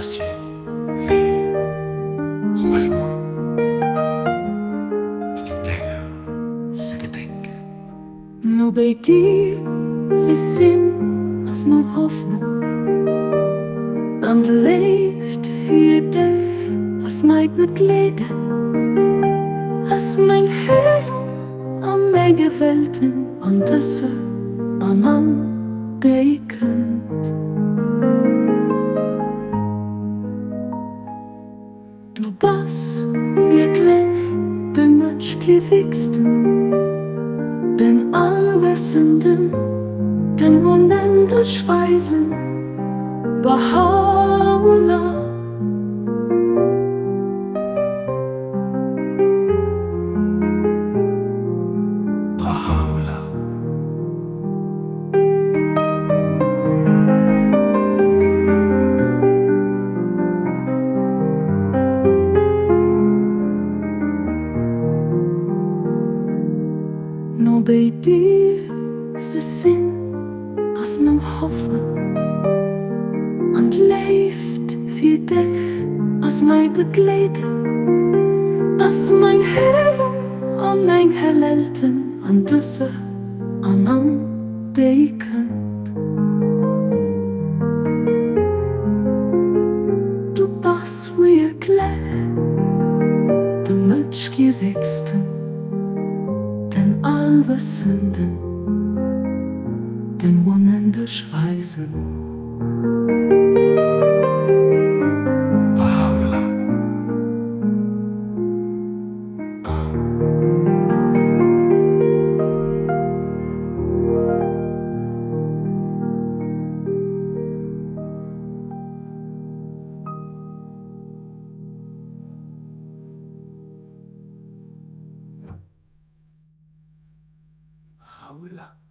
passie, lief, welkom. Denger, ze gedenken. Nu béide, ze sinn, as nu Hoffnung. Und leeft für Dech, as mein Begleeder. As mein Heelung am menge Welten und dëser kënnt. Du bist wierklech de Mëtschgiewegsten, den Allwëssenden, den unendlich Weisen, Bahá'u'lláh. Bahá'u'lláh. Nu béide, ze sinn, as nu Hoffnung. Und leeft für Dech, as mein Begleeder. As mein Heelung am meng Welten und dëser kënnt. Du bist wierklech de Mëtschgiewegsten, den Allwëssenden, den unendlich Weisen. Bahá'u'lláh. Bahá'u'lláh.